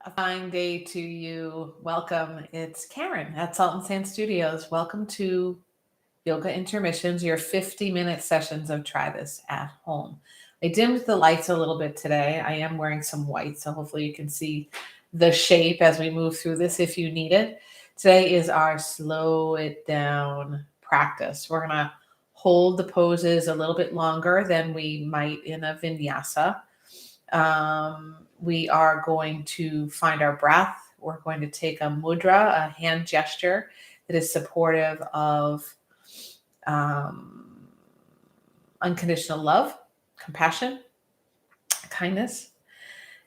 A fine day to you. Welcome. It's Karen at Salt and Sand Studios. Welcome to Yoga Intermissions, your 50-minute sessions of Try This at Home. I dimmed the lights a little bit today. I am wearing some white, so hopefully you can see the shape as we move through this if you need it. Today is our slow it down practice. We're going to hold the poses a little bit longer than we might in a vinyasa. We are going to find our breath. We're going to take a mudra, a hand gesture that is supportive of um, unconditional love, compassion, kindness.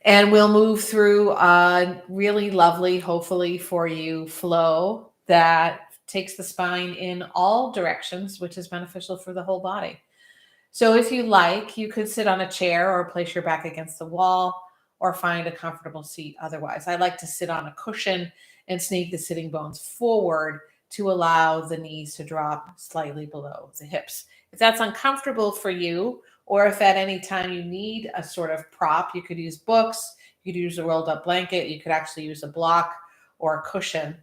And we'll move through a really lovely, hopefully for you, flow that takes the spine in all directions, which is beneficial for the whole body. So if you like, you could sit on a chair or place your back against the wall or find a comfortable seat otherwise. I like to sit on a cushion and sneak the sitting bones forward to allow the knees to drop slightly below the hips. If that's uncomfortable for you, or if at any time you need a sort of prop, you could use books, you could use a rolled up blanket, you could actually use a block or a cushion.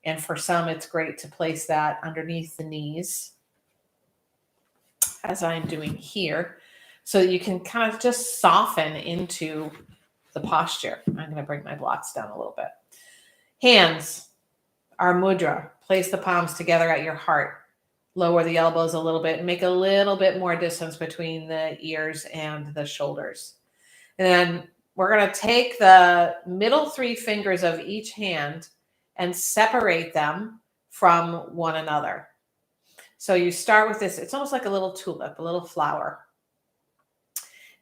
And for some, it's great to place that underneath the knees, as I'm doing here, so that you can kind of just soften into the posture. I'm going to bring my blocks down a little bit. Hands are mudra. Place the palms together at your heart. Lower the elbows a little bit. Make a little bit more distance between the ears and the shoulders. And then we're going to take the middle three fingers of each hand and separate them from one another. So you start with this, it's almost like a little tulip, a little flower.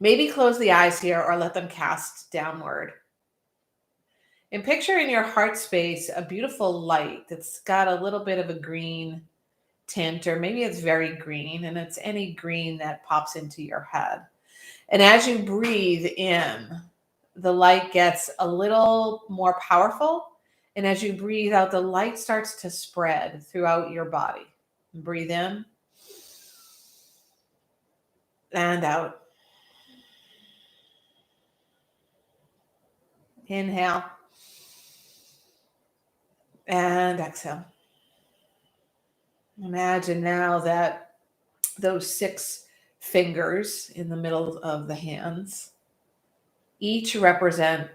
Maybe close the eyes here or let them cast downward. And picture in your heart space a beautiful light that's got a little bit of a green tint, or maybe it's very green, and it's any green that pops into your head. And as you breathe in, the light gets a little more powerful. And as you breathe out, the light starts to spread throughout your body. Breathe in and out. Inhale and exhale. Imagine now that those 6 fingers in the middle of the hands each represent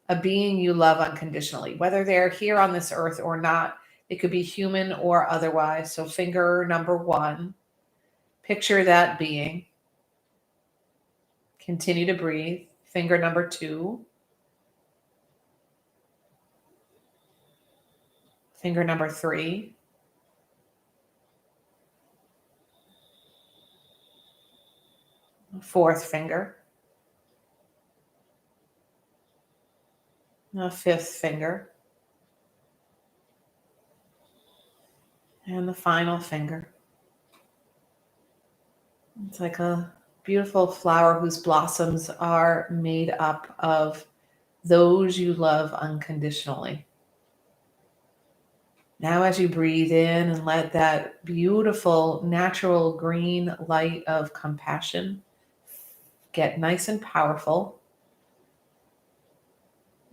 a being you love unconditionally, whether they're here on this earth or not. It could be human or otherwise. So, finger number 1, picture that being. Continue to breathe. Finger number 2, finger number 3, fourth finger, the 5th finger, and the final finger. It's like a beautiful flower whose blossoms are made up of those you love unconditionally. Now, as you breathe in and let that beautiful, natural green light of compassion get nice and powerful,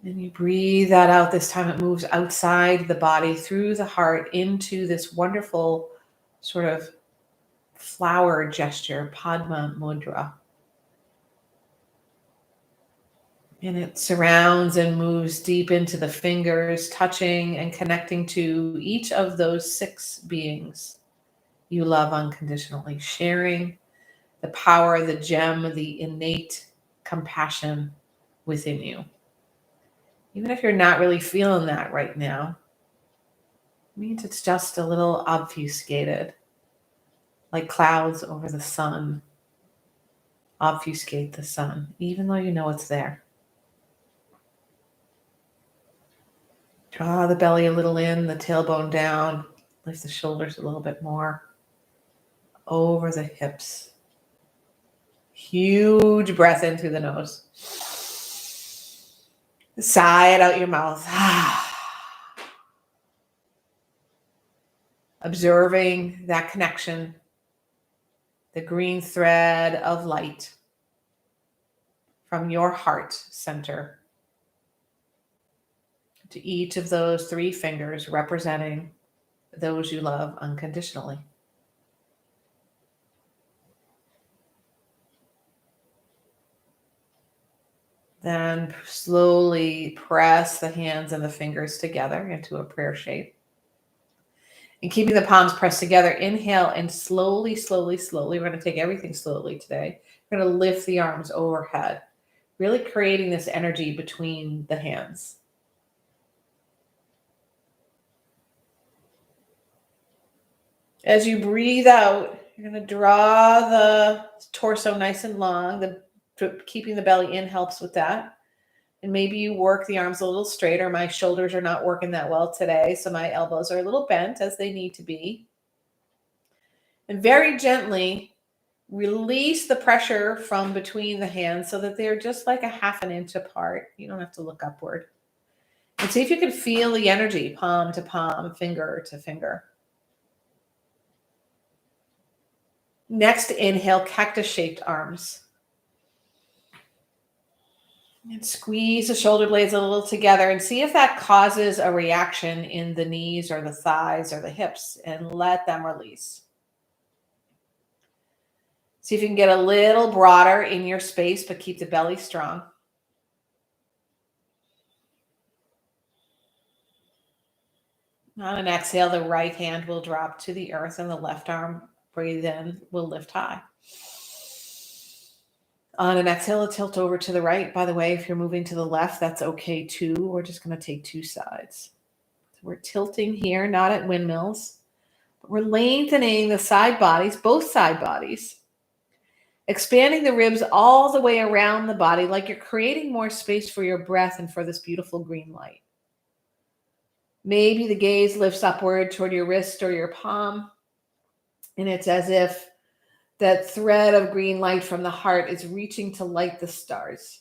and you breathe that out. This time it moves outside the body, through the heart, into this wonderful sort of flower gesture, Padma Mudra. And it surrounds and moves deep into the fingers, touching and connecting to each of those 6 beings you love unconditionally, sharing the power, the gem, the innate compassion within you. Even if you're not really feeling that right now, it means it's just a little obfuscated, like clouds over the sun obfuscate the sun, even though you know it's there. Draw the belly a little in, the tailbone down, lift the shoulders a little bit more, over the hips. Huge breath in through the nose. Sigh it out your mouth. Observing that connection, the green thread of light from your heart center to each of those 3 fingers representing those you love unconditionally. Then slowly press the hands and the fingers together into a prayer shape. And keeping the palms pressed together, inhale and slowly, slowly, slowly, we're going to take everything slowly today. We're going to lift the arms overhead, really creating this energy between the hands. As you breathe out, you're going to draw the torso nice and long. Keeping the belly in helps with that. And maybe you work the arms a little straighter. My shoulders are not working that well today, so my elbows are a little bent as they need to be. And very gently release the pressure from between the hands so that they're just like a half an inch apart. You don't have to look upward. And see if you can feel the energy, palm to palm, finger to finger. Next, inhale, cactus-shaped arms. And squeeze the shoulder blades a little together and see if that causes a reaction in the knees or the thighs or the hips, and let them release. See if you can get a little broader in your space, but keep the belly strong. On an exhale, the right hand will drop to the earth and the left arm, breathe in, will lift high. On an exhale, tilt over to the right. By the way, if you're moving to the left, that's okay too. We're just going to take 2 sides. So we're tilting here, not at windmills. But we're lengthening the side bodies, both side bodies. Expanding the ribs all the way around the body, like you're creating more space for your breath and for this beautiful green light. Maybe the gaze lifts upward toward your wrist or your palm, and it's as if that thread of green light from the heart is reaching to light the stars.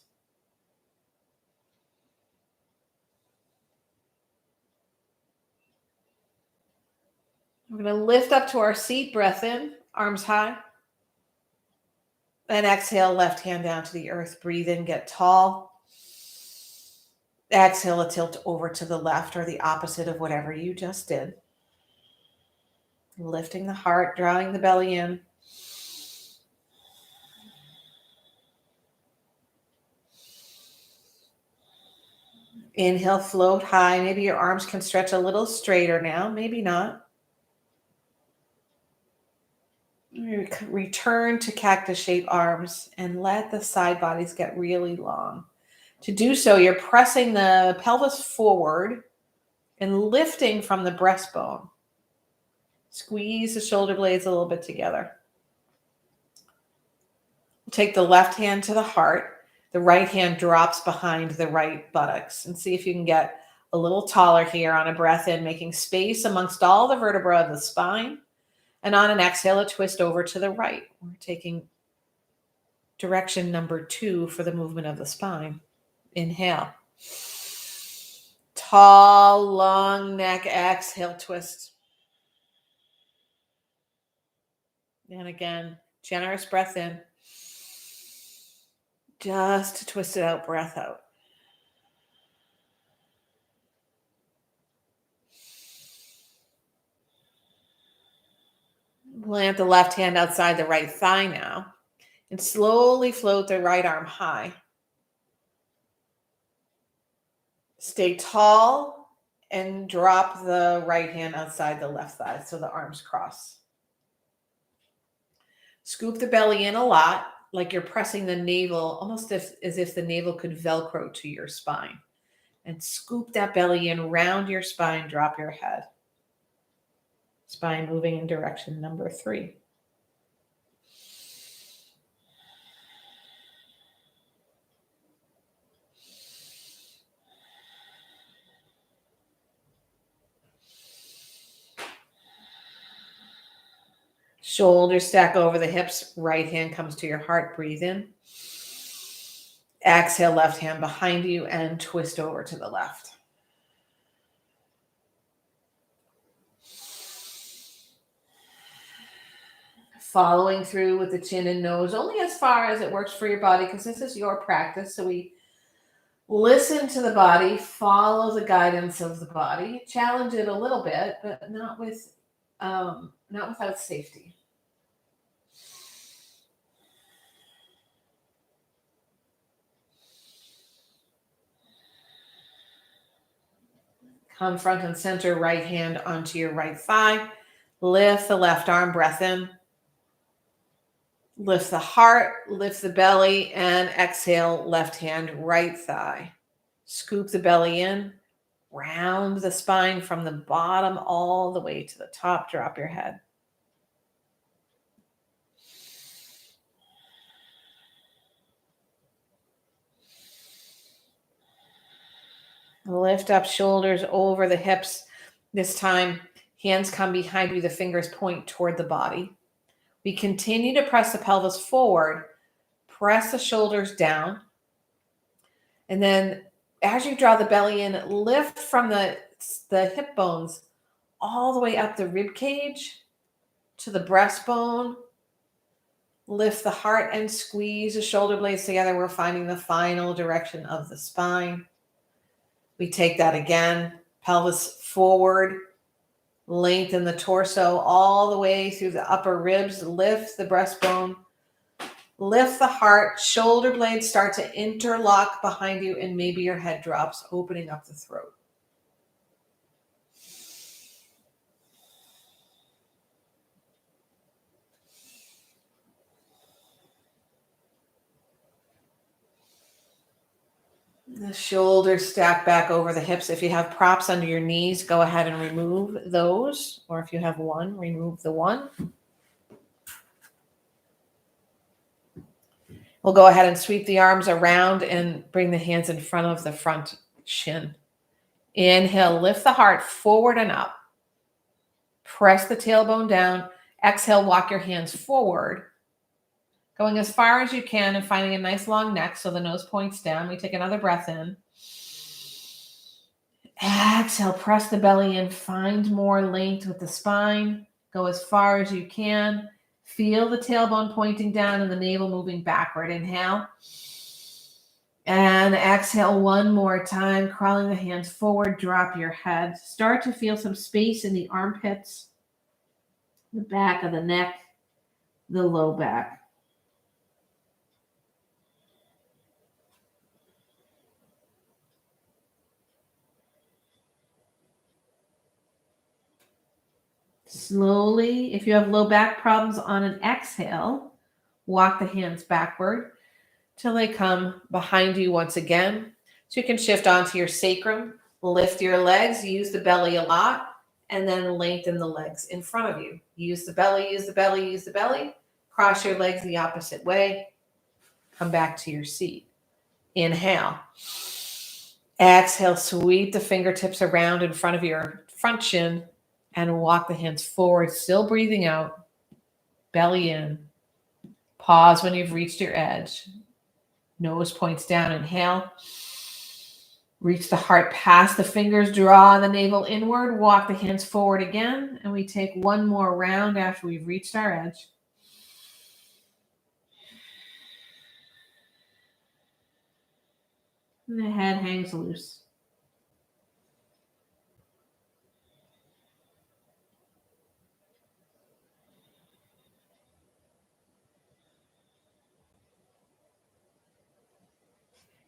We're going to lift up to our seat, breath in, arms high. And exhale, left hand down to the earth. Breathe in, get tall. Exhale, a tilt over to the left or the opposite of whatever you just did. Lifting the heart, drawing the belly in. Inhale, float high. Maybe your arms can stretch a little straighter now, maybe not. Return to cactus-shaped arms and let the side bodies get really long. To do so, you're pressing the pelvis forward and lifting from the breastbone. Squeeze the shoulder blades a little bit together. Take the left hand to the heart. The right hand drops behind the right buttocks. And see if you can get a little taller here on a breath in, making space amongst all the vertebrae of the spine. And on an exhale, a twist over to the right. We're taking direction number 2 for the movement of the spine. Inhale. Tall, long neck. Exhale, twist. And again, generous breath in. Just to twist it out, breath out. Plant the left hand outside the right thigh now. And slowly float the right arm high. Stay tall and drop the right hand outside the left thigh so the arms cross. Scoop the belly in a lot, like you're pressing the navel, almost as if the navel could Velcro to your spine. And scoop that belly in, round your spine, drop your head. Spine moving in direction number 3. Shoulders stack over the hips. Right hand comes to your heart. Breathe in. Exhale, left hand behind you and twist over to the left. Following through with the chin and nose only as far as it works for your body, because this is your practice. So we Listen to the body, follow the guidance of the body, challenge it a little bit, but not without safety. Come front and center, right hand onto your right thigh. Lift the left arm, breath in. Lift the heart, lift the belly, and exhale, left hand, right thigh. Scoop the belly in, round the spine from the bottom all the way to the top. Drop your head. Lift up shoulders over the hips. This time, hands come behind you, the fingers point toward the body. We continue to press the pelvis forward, press the shoulders down, and then as you draw the belly in, lift from the hip bones all the way up the rib cage to the breastbone. Lift the heart and squeeze the shoulder blades together. We're finding the final direction of the spine. We take that again, pelvis forward, lengthen the torso all the way through the upper ribs, lift the breastbone, lift the heart, shoulder blades start to interlock behind you, and maybe your head drops, opening up the throat. The shoulders stack back over the hips. If you have props under your knees, go ahead and remove those. Or if you have one, remove the one. We'll go ahead and sweep the arms around and bring the hands in front of the front shin. Inhale, lift the heart forward and up. Press the tailbone down. Exhale, walk your hands forward, going as far as you can and finding a nice long neck so the nose points down. We take another breath in. Exhale, press the belly in. Find more length with the spine. Go as far as you can. Feel the tailbone pointing down and the navel moving backward. Inhale. And exhale one more time, crawling the hands forward, drop your head. Start to feel some space in the armpits, the back of the neck, the low back. Slowly, if you have low back problems, on an exhale, walk the hands backward till they come behind you once again. So you can shift onto your sacrum, lift your legs, use the belly a lot, and then lengthen the legs in front of you. Use the belly, use the belly, use the belly. Cross your legs the opposite way. Come back to your seat. Inhale. Exhale, sweep the fingertips around in front of your front shin and walk the hands forward, still breathing out. Belly in. Pause when you've reached your edge. Nose points down. Inhale. Reach the heart past the fingers. Draw the navel inward. Walk the hands forward again. And we take one more round after we've reached our edge. And the head hangs loose.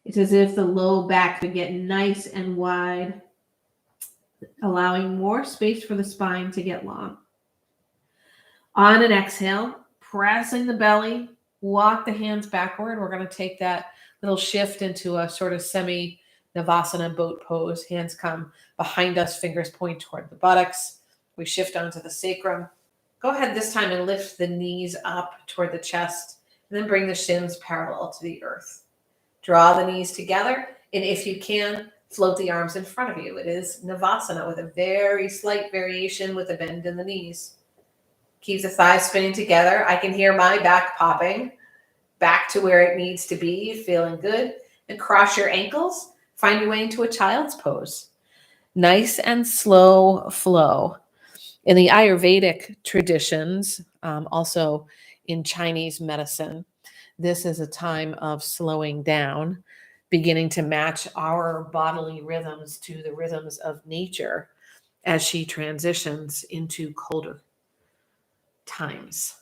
It's as if the low back could get nice and wide, allowing more space for the spine to get long. On an exhale, pressing the belly, walk the hands backward. We're going to take that little shift into a sort of semi-Navasana boat pose. Hands come behind us, fingers point toward the buttocks. We shift onto the sacrum. Go ahead this time and lift the knees up toward the chest, and then bring the shins parallel to the earth. Draw the knees together, and if you can, float the arms in front of you. It is Navasana with a very slight variation with a bend in the knees. Keep the thighs spinning together. I can hear my back popping back to where it needs to be, feeling good. And cross your ankles. Find your way into a child's pose. Nice and slow flow. In the Ayurvedic traditions, also in Chinese medicine, this is a time of slowing down. beginning to match our bodily rhythms to the rhythms of nature as she transitions into colder times.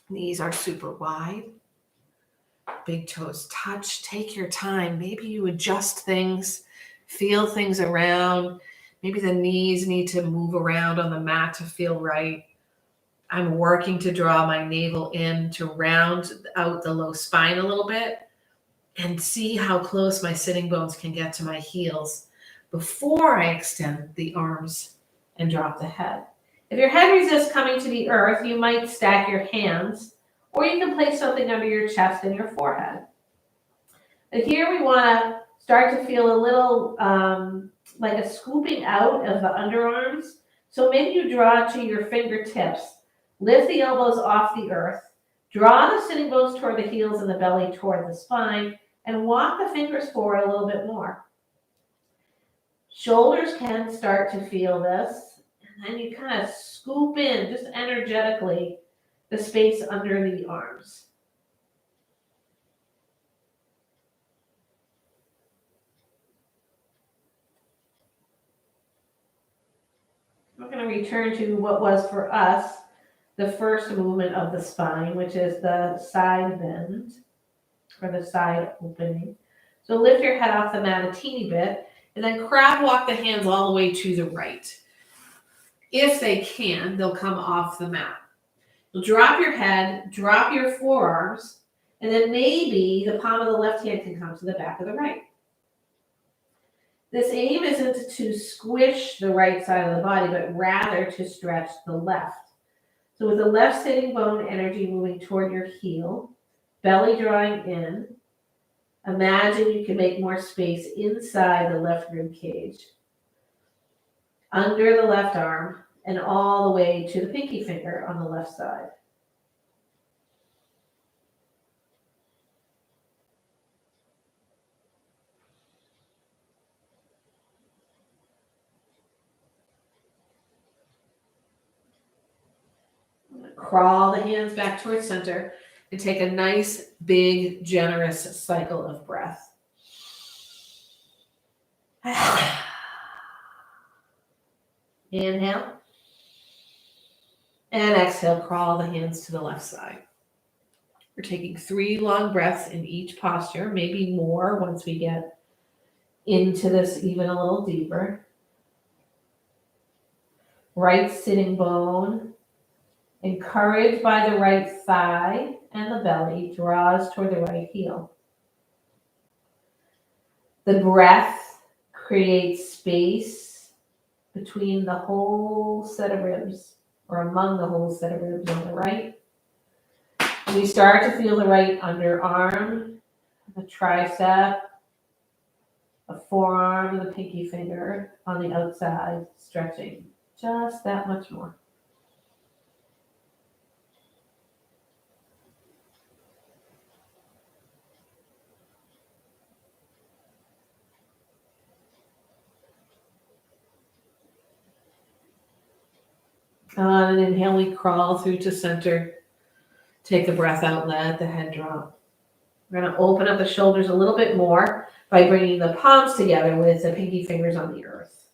Knees are super wide. Big toes touch. Take your time. Maybe you adjust things, feel things around. Maybe the knees need to move around on the mat to feel right. I'm working to draw my navel in to round out the low spine a little bit and see how close my sitting bones can get to my heels before I extend the arms and drop the head. If your head resists coming to the earth, you might stack your hands, or you can place something under your chest and your forehead. But here we want to start to feel a little like a scooping out of the underarms. So maybe you draw to your fingertips, lift the elbows off the earth, draw the sitting bones toward the heels and the belly toward the spine, and walk the fingers forward a little bit more. Shoulders can start to feel this, and then you kind of scoop in, just energetically, the space under the arms. We're going to return to what was for us the first movement of the spine, which is the side bend, or the side opening. So lift your head off the mat a teeny bit, and then crab walk the hands all the way to the right. If they can, they'll come off the mat. You'll drop your head, drop your forearms, and then maybe the palm of the left hand can come to the back of the right. This aim isn't to squish the right side of the body, but rather to stretch the left. So with the left sitting bone energy moving toward your heel, belly drawing in, imagine you can make more space inside the left rib cage, under the left arm, and all the way to the pinky finger on the left side. Crawl the hands back towards center and take a nice, big, generous cycle of breath. Inhale. And exhale, crawl the hands to the left side. We're taking 3 long breaths in each posture, maybe more once we get into this even a little deeper. Right sitting bone, encouraged by the right thigh and the belly, draws toward the right heel. The breath creates space between the whole set of ribs, or among the whole set of ribs on the right. We start to feel the right underarm, the tricep, the forearm, and the pinky finger on the outside, stretching just that much more. On an inhale, we crawl through to center. Take the breath out, let the head drop. We're going to open up the shoulders a little bit more by bringing the palms together with the pinky fingers on the earth.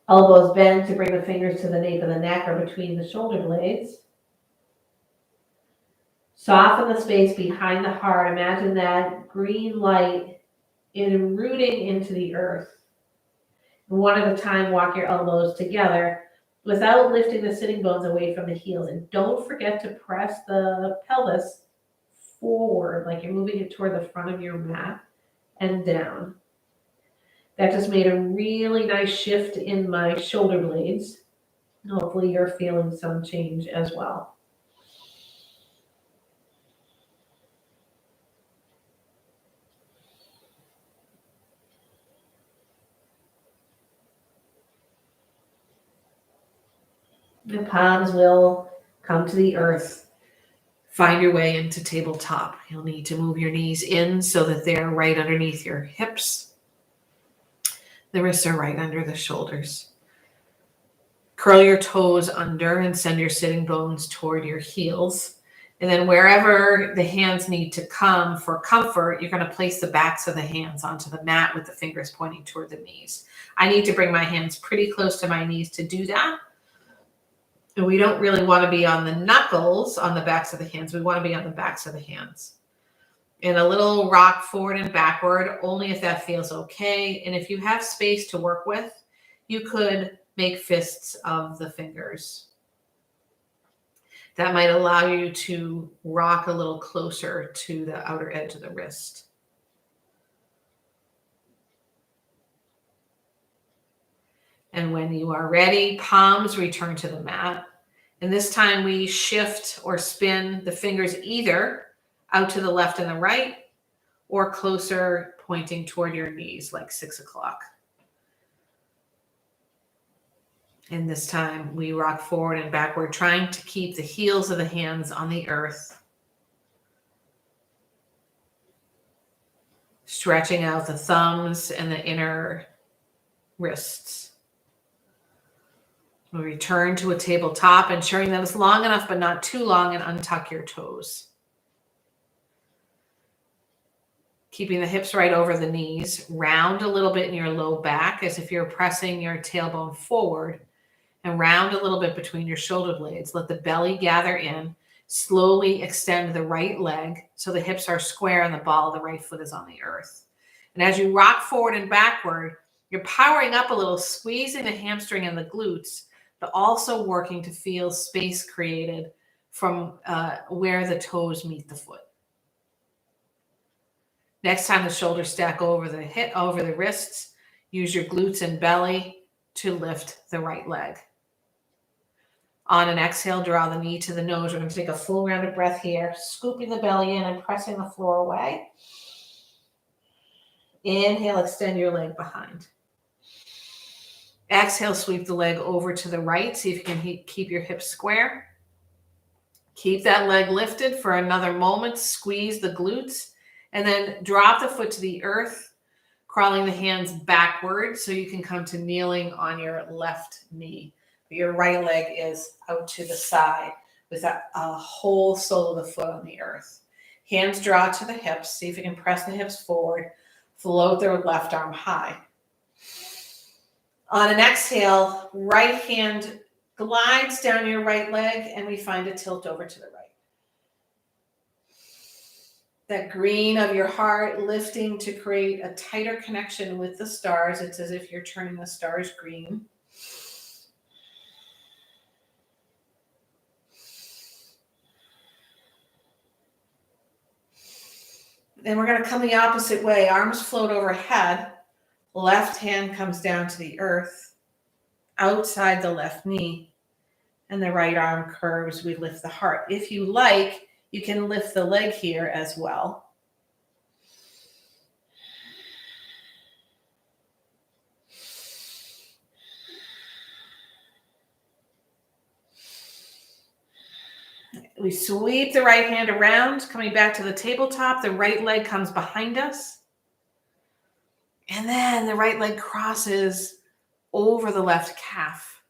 Elbows bend to bring the fingers to the nape of the neck or between the shoulder blades. Soften the space behind the heart. Imagine that green light rooting into the earth. One at a time, walk your elbows together without lifting the sitting bones away from the heels. And don't forget to press the pelvis forward, like you're moving it toward the front of your mat and down. That just made a really nice shift in my shoulder blades. Hopefully you're feeling some change as well. The palms will come to the earth. Find your way into tabletop. You'll need to move your knees in so that they're right underneath your hips. The wrists are right under the shoulders. Curl your toes under and send your sitting bones toward your heels. And then wherever the hands need to come for comfort, you're going to place the backs of the hands onto the mat with the fingers pointing toward the knees. I need to bring my hands pretty close to my knees to do that. And we don't really want to be on the knuckles on the backs of the hands. We want to be on the backs of the hands. And a little rock forward and backward, only if that feels okay. And if you have space to work with, you could make fists of the fingers. That might allow you to rock a little closer to the outer edge of the wrist. And when you are ready, palms return to the mat. And this time we shift or spin the fingers either out to the left and the right or closer pointing toward your knees like 6 o'clock. And this time we rock forward and backward, trying to keep the heels of the hands on the earth. Stretching out the thumbs and the inner wrists. We return to a tabletop, ensuring that it's long enough but not too long, and untuck your toes. Keeping the hips right over the knees. Round a little bit in your low back as if you're pressing your tailbone forward. And round a little bit between your shoulder blades. Let the belly gather in. Slowly extend the right leg so the hips are square and the ball of the right foot is on the earth. And as you rock forward and backward, you're powering up a little, squeezing the hamstring and the glutes, but also working to feel space created from where the toes meet the foot. Next time the shoulders stack over the hip, over the wrists, use your glutes and belly to lift the right leg. On an exhale, draw the knee to the nose. We're going to take a full round of breath here, scooping the belly in and pressing the floor away. Inhale, extend your leg behind. Exhale, sweep the leg over to the right. See if you can keep your hips square. Keep that leg lifted for another moment. Squeeze the glutes and then drop the foot to the earth, crawling the hands backward so you can come to kneeling on your left knee. Your right leg is out to the side with a whole sole of the foot on the earth. Hands draw to the hips. See if you can press the hips forward. Float the left arm high. On an exhale, right hand glides down your right leg and we find a tilt over to the right. That green of your heart lifting to create a tighter connection with the stars. It's as if you're turning the stars green. Then we're going to come the opposite way. Arms float overhead. Left hand comes down to the earth, outside the left knee, and the right arm curves. We lift the heart. If you like, you can lift the leg here as well. We sweep the right hand around, coming back to the tabletop. The right leg comes behind us. And then the right leg crosses over the left calf.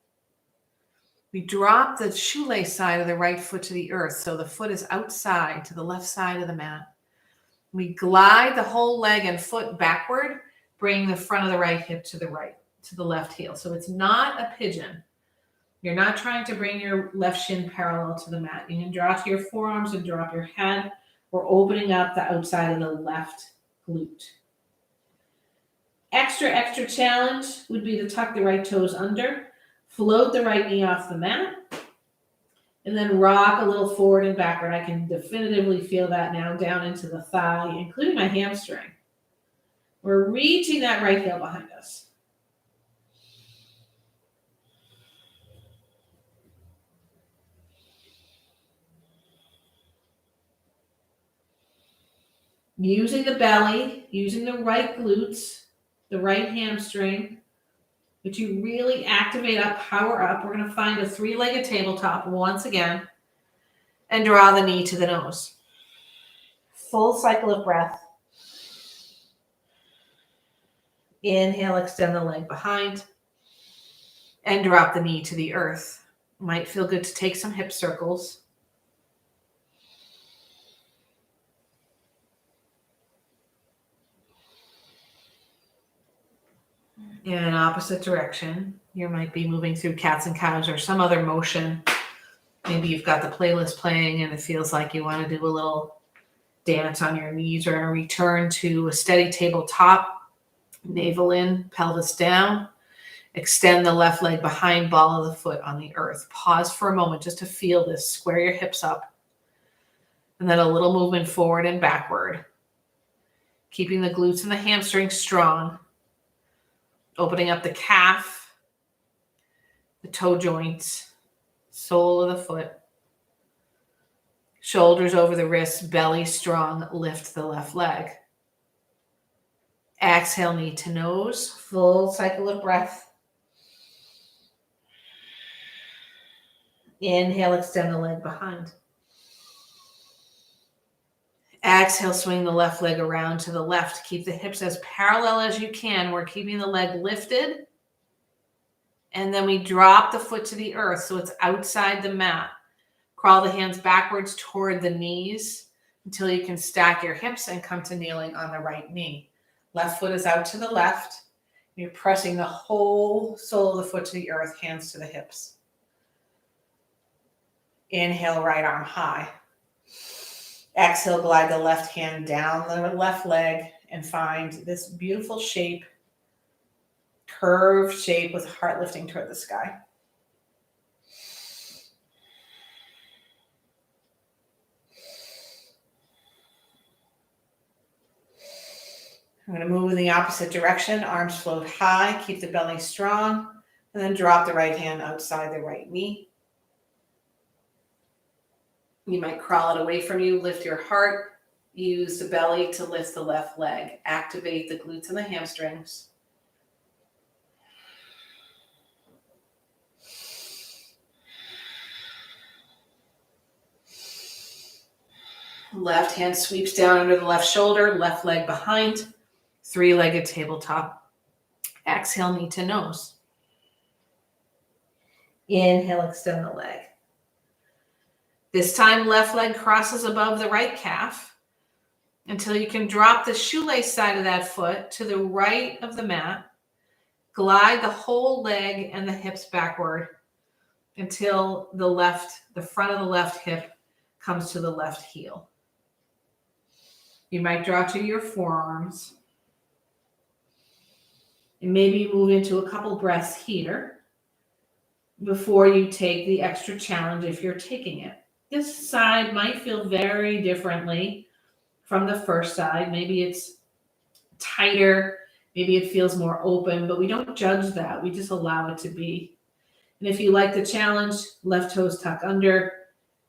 We drop the shoelace side of the right foot to the earth, so the foot is outside to the left side of the mat. We glide the whole leg and foot backward, bringing the front of the right hip to the right, to the left heel. So it's not a pigeon. You're not trying to bring your left shin parallel to the mat. You can draw to your forearms and drop your head. We're opening up the outside of the left glute. Extra challenge would be to tuck the right toes under, float the right knee off the mat, and then rock a little forward and backward. I can definitively feel that now down into the thigh, including my hamstring. We're reaching that right heel behind us. Using the belly, using the right glutes, the right hamstring, but you really activate up, power up. We're going to find a three-legged tabletop once again and draw the knee to the nose. Full cycle of breath. Inhale, extend the leg behind and drop the knee to the earth. Might feel good to take some hip circles. in an opposite direction. You might be moving through cats and cows or some other motion. Maybe you've got the playlist playing and it feels like you want to do a little dance on your knees. We're going to return to a steady tabletop, navel in, pelvis down. Extend the left leg behind, ball of the foot on the earth. Pause for a moment just to feel this. Square your hips up. And then a little movement forward and backward. Keeping the glutes and the hamstrings strong. Opening up the calf, the toe joints, sole of the foot. Shoulders over the wrists, belly strong. Lift the left leg. Exhale, knee to nose. Full cycle of breath. Inhale, extend the leg behind. Exhale, swing the left leg around to the left. Keep the hips as parallel as you can. We're keeping the leg lifted. And then we drop the foot to the earth so it's outside the mat. Crawl the hands backwards toward the knees until you can stack your hips and come to kneeling on the right knee. Left foot is out to the left. You're pressing the whole sole of the foot to the earth, hands to the hips. Inhale, right arm high. Exhale, glide the left hand down the left leg and find this beautiful shape, curved shape with heart lifting toward the sky. I'm going to move in the opposite direction. Arms float high, keep the belly strong, and then drop the right hand outside the right knee. You might crawl it away from you, lift your heart, use the belly to lift the left leg. Activate the glutes and the hamstrings. Left hand sweeps down under the left shoulder, left leg behind, three-legged tabletop. Exhale, knee to nose. Inhale, extend the leg. This time, left leg crosses above the right calf until you can drop the shoelace side of that foot to the right of the mat. Glide the whole leg and the hips backward until the front of the left hip comes to the left heel. You might draw to your forearms. And maybe move into a couple breaths here before you take the extra challenge if you're taking it. This side might feel very differently from the first side. Maybe it's tighter. Maybe it feels more open, but we don't judge that. We just allow it to be. And if you like the challenge, left toes tuck under,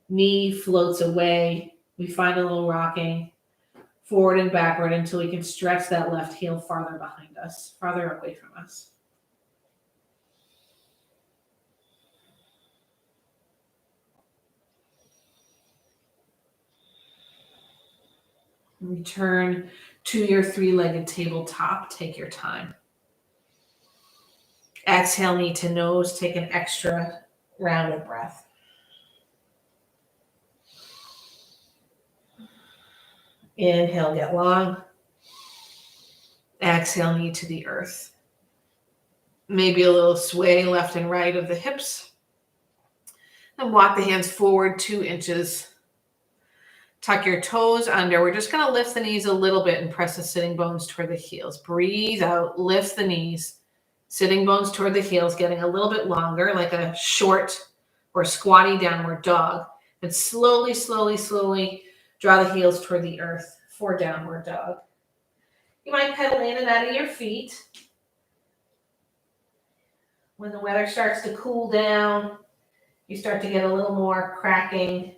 knee floats away. We find a little rocking forward and backward until we can stretch that left heel farther behind us, farther away from us. Return to your three-legged tabletop. Take your time. Exhale, knee to nose. Take an extra round of breath. Inhale, get long. Exhale, knee to the earth. Maybe a little sway left and right of the hips. And walk the hands forward 2 inches. Tuck your toes under. We're just going to lift the knees a little bit and press the sitting bones toward the heels. Breathe out, lift the knees. Sitting bones toward the heels, getting a little bit longer, like a short or squatty downward dog. And slowly, slowly, slowly draw the heels toward the earth for downward dog. You might pedal in and out of your feet. When the weather starts to cool down, you start to get a little more cracking.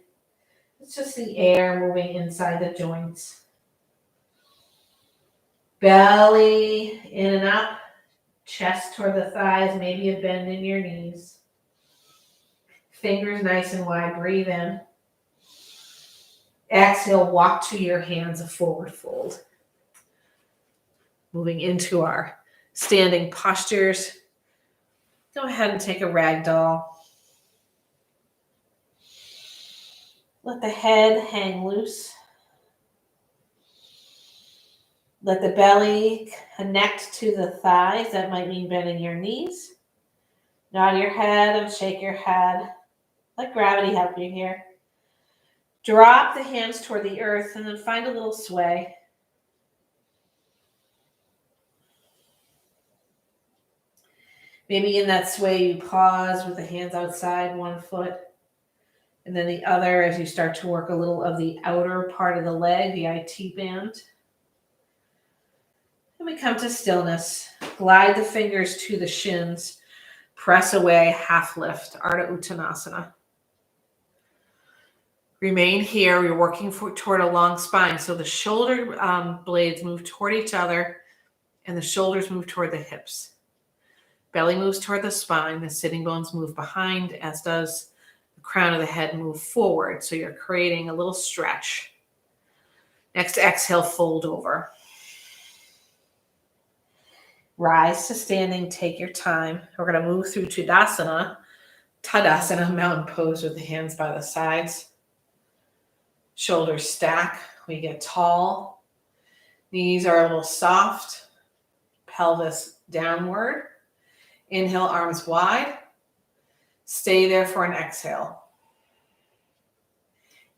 It's just the air moving inside the joints. Belly in and up, chest toward the thighs, maybe a bend in your knees. Fingers nice and wide, breathe in. Exhale, walk to your hands, a forward fold. Moving into our standing postures. Go ahead and take a ragdoll. Let the head hang loose. Let the belly connect to the thighs. That might mean bending your knees. Nod your head and shake your head. Let gravity help you here. Drop the hands toward the earth and then find a little sway. Maybe in that sway you pause with the hands outside one foot and then the other as you start to work a little of the outer part of the leg, the IT band. And we come to stillness. Glide the fingers to the shins. Press away, half lift, Ardha Uttanasana. Remain here. We're working toward a long spine. So the shoulder blades move toward each other and the shoulders move toward the hips. Belly moves toward the spine. The sitting bones move behind, as does the crown of the head move forward. So you're creating a little stretch. Next exhale, fold over. Rise to standing. Take your time. We're going to move through Tadasana, mountain pose with the hands by the sides. Shoulders stack. We get tall. Knees are a little soft. Pelvis downward. Inhale, arms wide. Stay there for an exhale.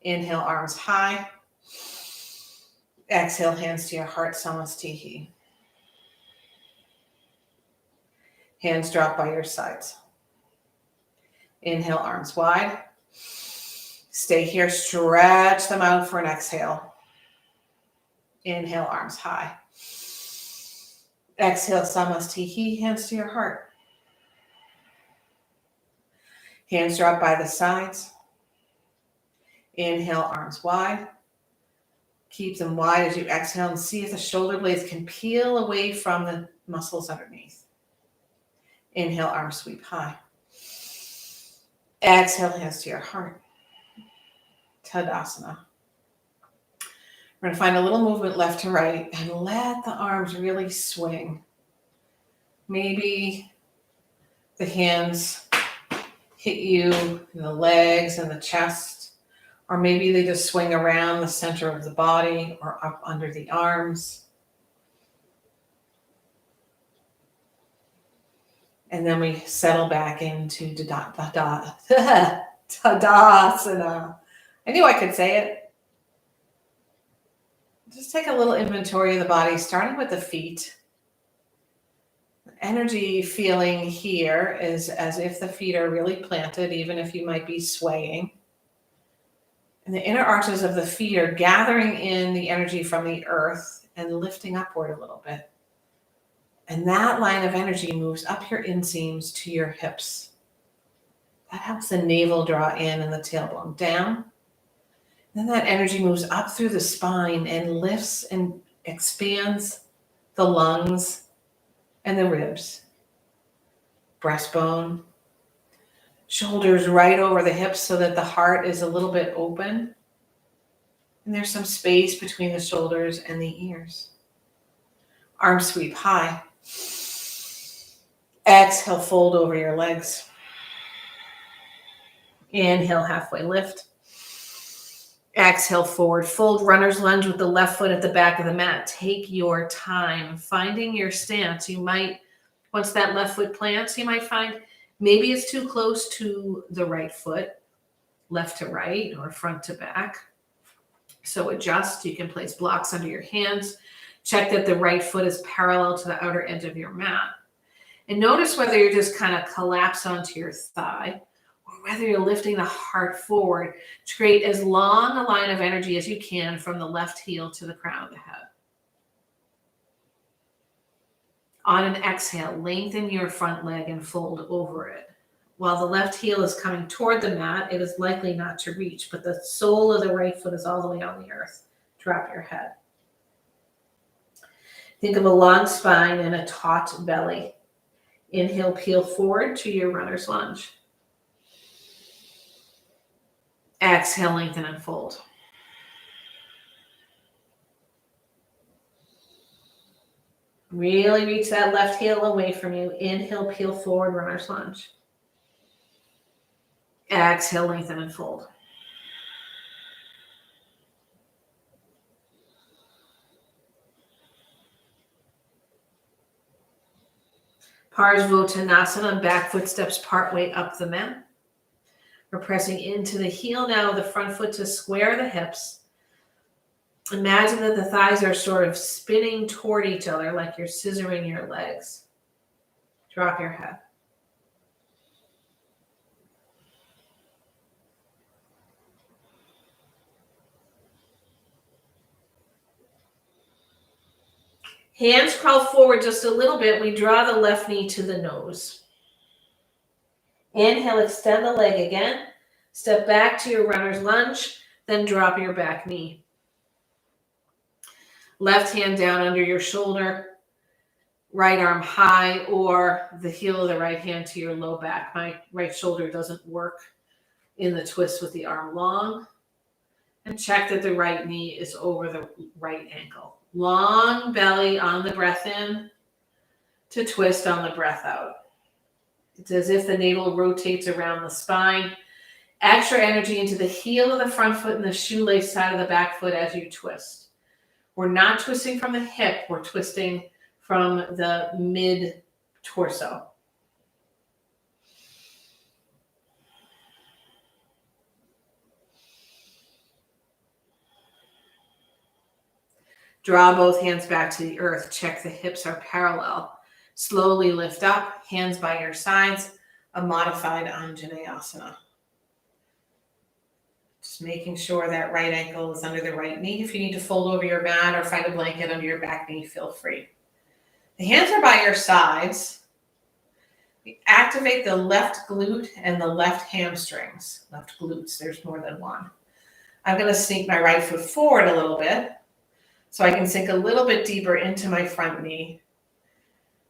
Inhale, arms high. Exhale, hands to your heart, Samastihi. Hands drop by your sides. Inhale, arms wide. Stay here, stretch them out for an exhale. Inhale, arms high. Exhale, Samastihi, hands to your heart. Hands drop by the sides. Inhale, arms wide. Keep them wide as you exhale and see if the shoulder blades can peel away from the muscles underneath. Inhale, arms sweep high. Exhale, hands to your heart. Tadasana. We're going to find a little movement left to right and let the arms really swing. Maybe the hands hit you in the legs and the chest, or maybe they just swing around the center of the body or up under the arms. And then we settle back into Tadasana. I knew I could say it. Just take a little inventory of the body, starting with the feet. Energy feeling here is as if the feet are really planted, even if you might be swaying. And the inner arches of the feet are gathering in the energy from the earth and lifting upward a little bit. And that line of energy moves up your inseams to your hips. That helps the navel draw in and the tailbone down. Then that energy moves up through the spine and lifts and expands the lungs and the ribs. Breastbone. Shoulders right over the hips so that the heart is a little bit open. And there's some space between the shoulders and the ears. Arms sweep high. Exhale, fold over your legs. Inhale, halfway lift. Exhale, forward fold, runner's lunge with the left foot at the back of the mat. Take your time finding your stance. You might, once that left foot plants, you might find maybe it's too close to the right foot, left to right or front to back. So adjust. You can place blocks under your hands. Check that the right foot is parallel to the outer edge of your mat. And notice whether you're just kind of collapse onto your thigh or whether you're lifting the heart forward to create as long a line of energy as you can from the left heel to the crown of the head. On an exhale, lengthen your front leg and fold over it. While the left heel is coming toward the mat, it is likely not to reach, but the sole of the right foot is all the way on the earth. Drop your head. Think of a long spine and a taut belly. Inhale, peel forward to your runner's lunge. Exhale, lengthen and fold. Really reach that left heel away from you. Inhale, peel forward, runner's lunge. Exhale, lengthen and fold. Parsvottanasana, back foot steps partway up the mat. We're pressing into the heel now, the front foot to square the hips. Imagine that the thighs are sort of spinning toward each other like you're scissoring your legs. Drop your head. Hands crawl forward just a little bit. We draw the left knee to the nose. Inhale, extend the leg again. Step back to your runner's lunge, then drop your back knee. Left hand down under your shoulder, right arm high, or the heel of the right hand to your low back. My right shoulder doesn't work in the twist with the arm long. And check that the right knee is over the right ankle. Long belly on the breath in to twist on the breath out. It's as if the navel rotates around the spine. Extra energy into the heel of the front foot and the shoelace side of the back foot as you twist. We're not twisting from the hip. We're twisting from the mid-torso. Draw both hands back to the earth. Check the hips are parallel. Slowly lift up, hands by your sides, a modified Anjaneyasana. Just making sure that right ankle is under the right knee. If you need to fold over your mat or find a blanket under your back knee, feel free. The hands are by your sides. We activate the left glute and the left hamstrings. Left glutes, there's more than one. I'm going to sneak my right foot forward a little bit so I can sink a little bit deeper into my front knee.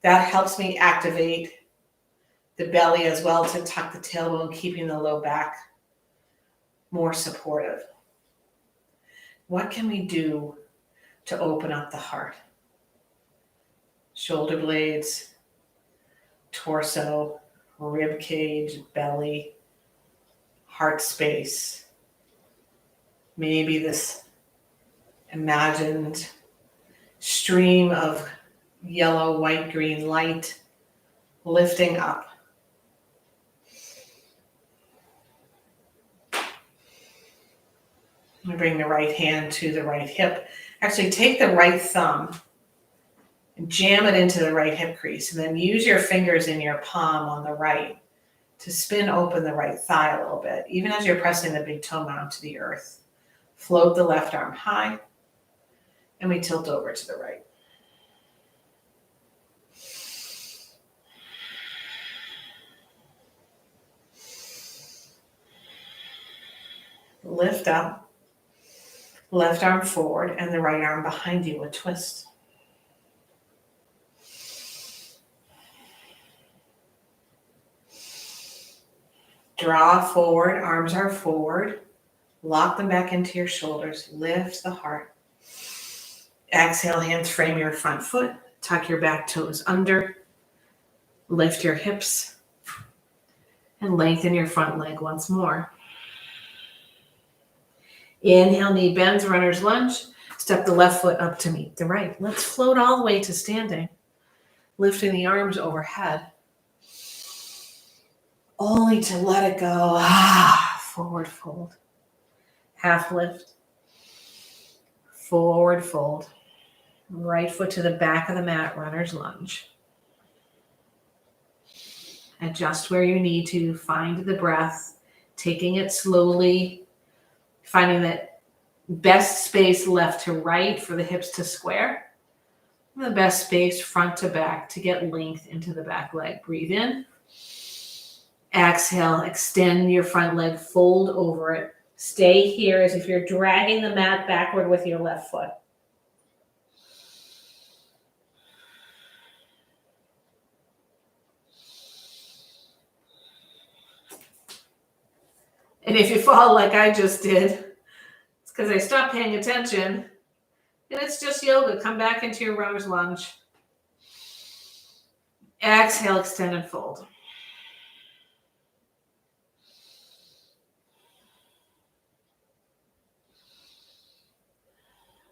That helps me activate the belly as well to tuck the tailbone, keeping the low back more supportive. What can we do to open up the heart? Shoulder blades, torso, rib cage, belly, heart space. Maybe this imagined stream of yellow, white, green light lifting up. We bring the right hand to the right hip. Actually, take the right thumb and jam it into the right hip crease, and then use your fingers in your palm on the right to spin open the right thigh a little bit, even as you're pressing the big toe mound to the earth. Float the left arm high, and we tilt over to the right. Lift up, left arm forward, and the right arm behind you, a twist. Draw forward, arms are forward. Lock them back into your shoulders. Lift the heart. Exhale, hands frame your front foot. Tuck your back toes under. Lift your hips. And lengthen your front leg once more. Inhale, knee bends, runner's lunge. Step the left foot up to meet the right. Let's float all the way to standing. Lifting the arms overhead. Only to let it go. Forward fold. Half lift. Forward fold. Right foot to the back of the mat, runner's lunge. Adjust where you need to. Find the breath. Taking it slowly. Finding that best space left to right for the hips to square. And the best space front to back to get length into the back leg. Breathe in. Exhale, extend your front leg, fold over it. Stay here as if you're dragging the mat backward with your left foot. And if you fall like I just did, it's because I stopped paying attention. And it's just yoga. Come back into your runner's lunge. Exhale, extend and fold.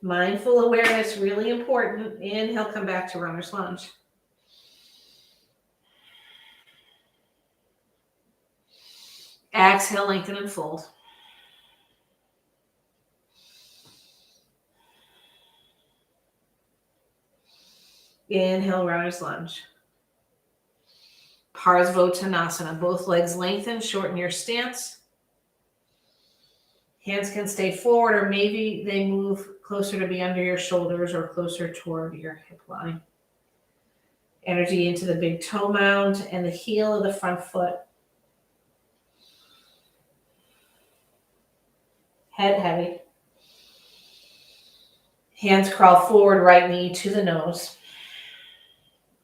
Mindful awareness, really important. Inhale, come back to runner's lunge. Exhale, lengthen and fold. Inhale, runner's lunge. Parsvottanasana. Both legs lengthen, shorten your stance. Hands can stay forward, or maybe they move closer to be under your shoulders or closer toward your hip line. Energy into the big toe mound and the heel of the front foot. Head heavy. Hands crawl forward, right knee to the nose.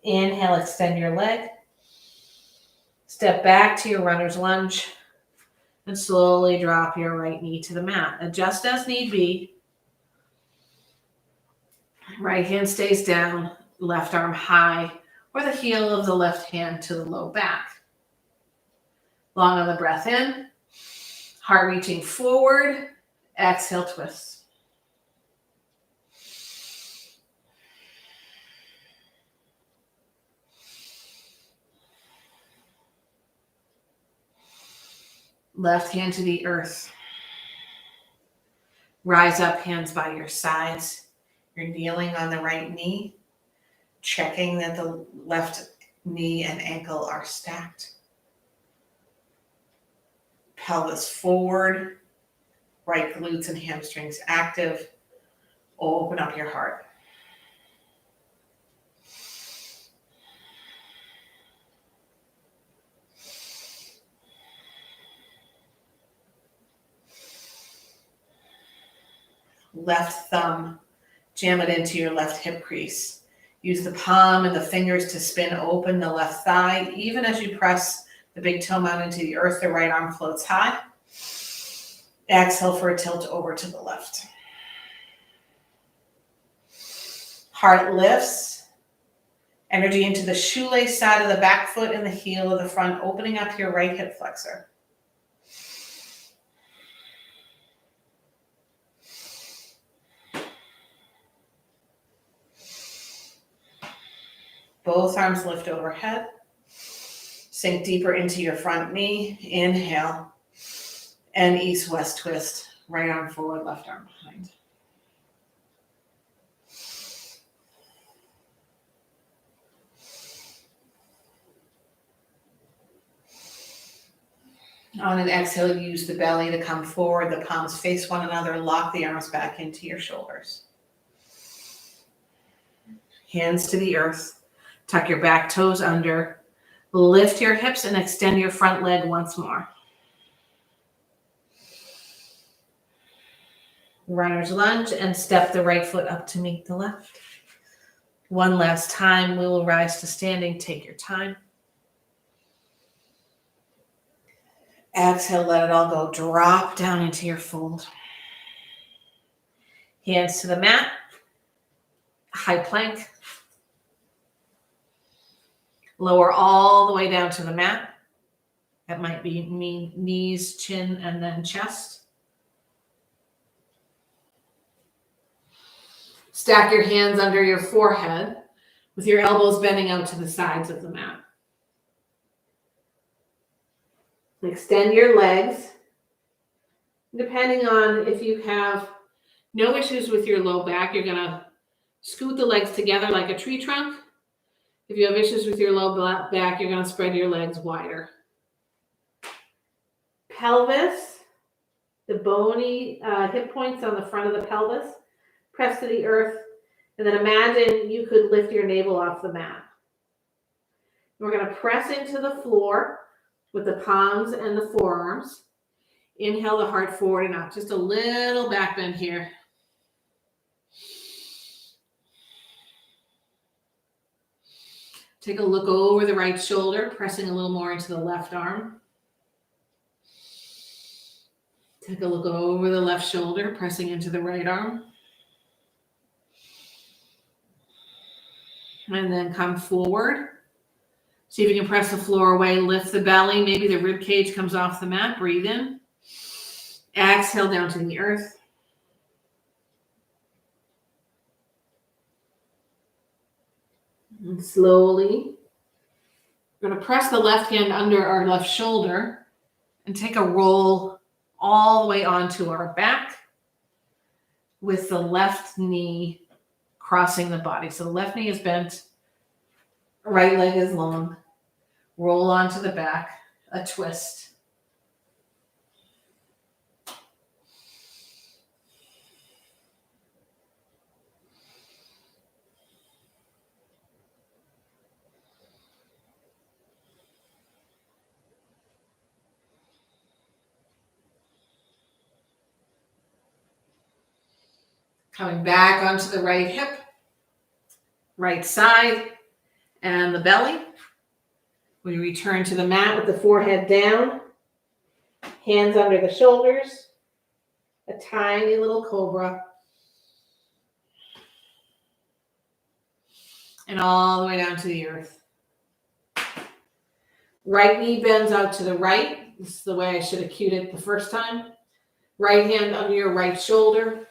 Inhale, extend your leg. Step back to your runner's lunge and slowly drop your right knee to the mat. Adjust as need be. Right hand stays down, left arm high, or the heel of the left hand to the low back. Long on the breath in, heart reaching forward, exhale, twist. Left hand to the earth. Rise up, hands by your sides. You're kneeling on the right knee, checking that the left knee and ankle are stacked. Pelvis forward, right glutes and hamstrings active. Open up your heart. Left thumb, jam it into your left hip crease. Use the palm and the fingers to spin open the left thigh. Even as you press the big toe mound into the earth, the right arm floats high. Exhale for a tilt over to the left. Heart lifts. Energy into the shoelace side of the back foot and the heel of the front, opening up your right hip flexor. Both arms lift overhead. Sink deeper into your front knee. Inhale. And east-west twist. Right arm forward, left arm behind. On an exhale, use the belly to come forward. The palms face one another. Lock the arms back into your shoulders. Hands to the earth. Tuck your back toes under. Lift your hips and extend your front leg once more. Runner's lunge and step the right foot up to meet the left. One last time, we will rise to standing. Take your time. Exhale, let it all go. Drop down into your fold. Hands to the mat. High plank. Lower all the way down to the mat. That might be knees, chin, and then chest. Stack your hands under your forehead with your elbows bending out to the sides of the mat. Extend your legs. Depending on if you have no issues with your low back, you're going to scoot the legs together like a tree trunk. If you have issues with your low back, you're going to spread your legs wider. Pelvis, the bony hip points on the front of the pelvis, press to the earth, and then imagine you could lift your navel off the mat. We're going to press into the floor with the palms and the forearms. Inhale the heart forward and up. Just a little back bend here. Take a look over the right shoulder, pressing a little more into the left arm. Take a look over the left shoulder, pressing into the right arm. And then come forward. See if you can press the floor away, lift the belly. Maybe the rib cage comes off the mat. Breathe in. Exhale down to the earth. And slowly, we're going to press the left hand under our left shoulder And take a roll all the way onto our back with the left knee crossing the body. So the left knee is bent, right leg is long. Roll onto the back, a twist. Coming back onto the right hip, right side, and the belly. We return to the mat with the forehead down, hands under the shoulders, a tiny little cobra, and all the way down to the earth. Right knee bends out to the right. This is the way I should have cued it the first time. Right hand under your right shoulder.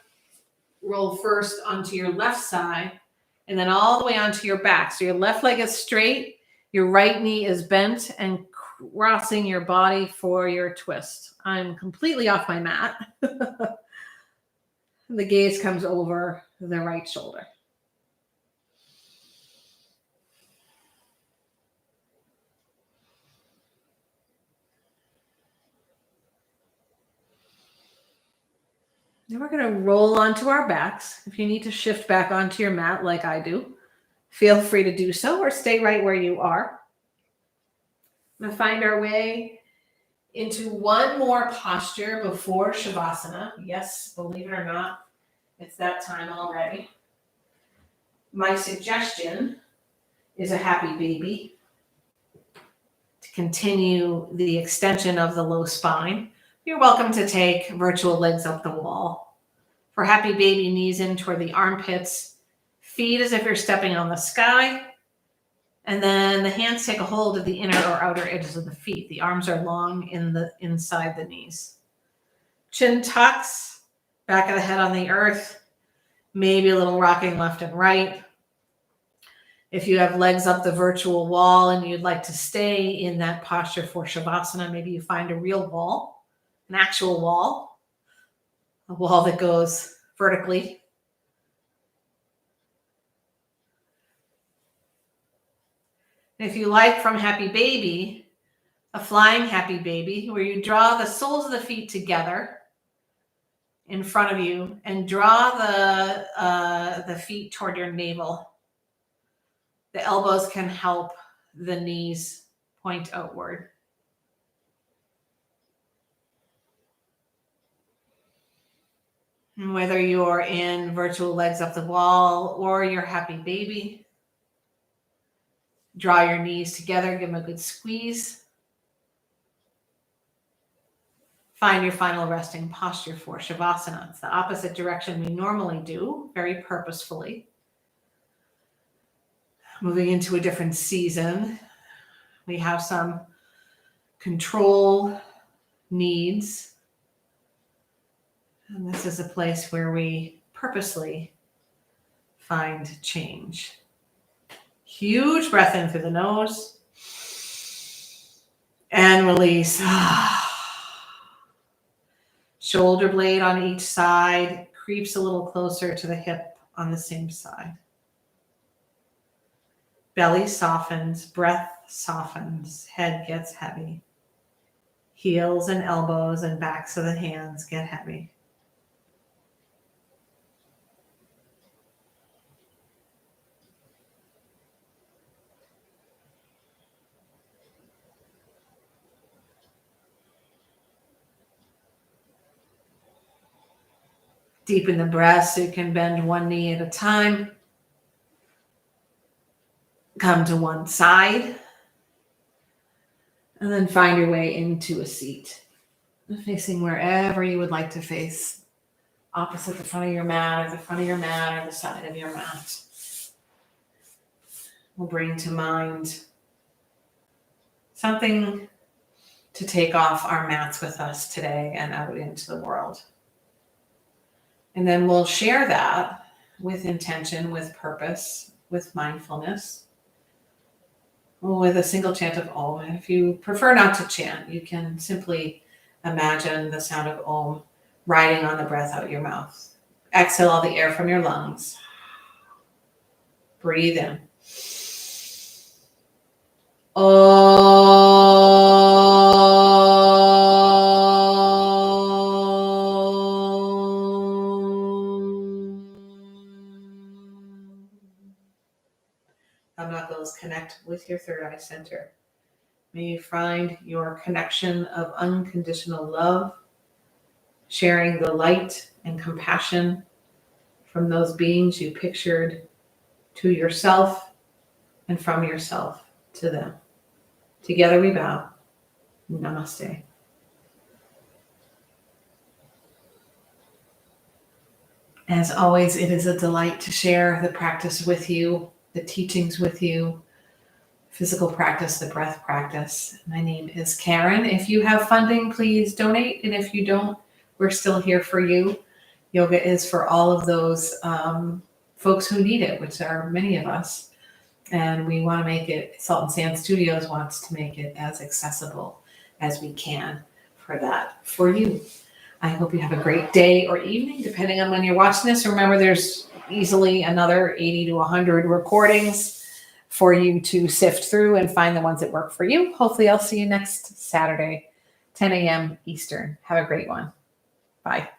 Roll first onto your left side, and then all the way onto your back. So your left leg is straight, your right knee is bent and crossing your body for your twist. I'm completely off my mat. The gaze comes over the right shoulder. Then we're going to roll onto our backs. If you need to shift back onto your mat like I do, feel free to do so or stay right where you are. We're going to find our way into one more posture before Shavasana. Yes, believe it or not, it's that time already. My suggestion is a happy baby to continue the extension of the low spine. You're welcome to take virtual legs up the wall. For happy baby, knees in toward the armpits, feet as if you're stepping on the sky, and then the hands take a hold of the inner or outer edges of the feet. The arms are long inside the knees. Chin tucks, back of the head on the earth, maybe a little rocking left and right. If you have legs up the virtual wall and you'd like to stay in that posture for Shavasana, maybe you find a real wall, an actual wall, a wall that goes vertically. If you like, from Happy Baby, a flying Happy Baby, where you draw the soles of the feet together in front of you and draw the feet toward your navel. The elbows can help the knees point outward. And whether you're in virtual legs up the wall or your Happy Baby, draw your knees together, give them a good squeeze. Find your final resting posture for Shavasana. It's the opposite direction we normally do, very purposefully. Moving into a different season, we have some control needs. And this is a place where we purposely find change. Huge breath in through the nose and release. Shoulder blade on each side creeps a little closer to the hip on the same side. Belly softens, breath softens, head gets heavy. Heels and elbows and backs of the hands get heavy. Deepen the breath so you can bend one knee at a time. Come to one side. And then find your way into a seat. Facing wherever you would like to face. Opposite the front of your mat, or the front of your mat, or the side of your mat. We'll bring to mind something to take off our mats with us today and out into the world. And then we'll share that with intention, with purpose, with mindfulness, with a single chant of Om. And if you prefer not to chant, you can simply Imagine the sound of Om riding on the breath out your mouth. Exhale all the air from your lungs. Breathe in. Thumb knuckles connect with your third eye center. May you find your connection of unconditional love, sharing the light and compassion from those beings you pictured to yourself and from yourself to them. Together we bow. Namaste. As always, it is a delight to share the practice with you, the teachings with you, physical practice, the breath practice. My name is Karen. If you have funding, please donate. And if you don't, we're still here for you. Yoga is for all of those folks who need it, which are many of us. And we want to make it, Salt and Sand Studios wants to make it as accessible as we can for you. I hope you have a great day or evening, depending on when you're watching this. Remember, there's easily another 80 to 100 recordings for you to sift through and find the ones that work for you. Hopefully, I'll see you next Saturday, 10 a.m. Eastern. Have a great one. Bye.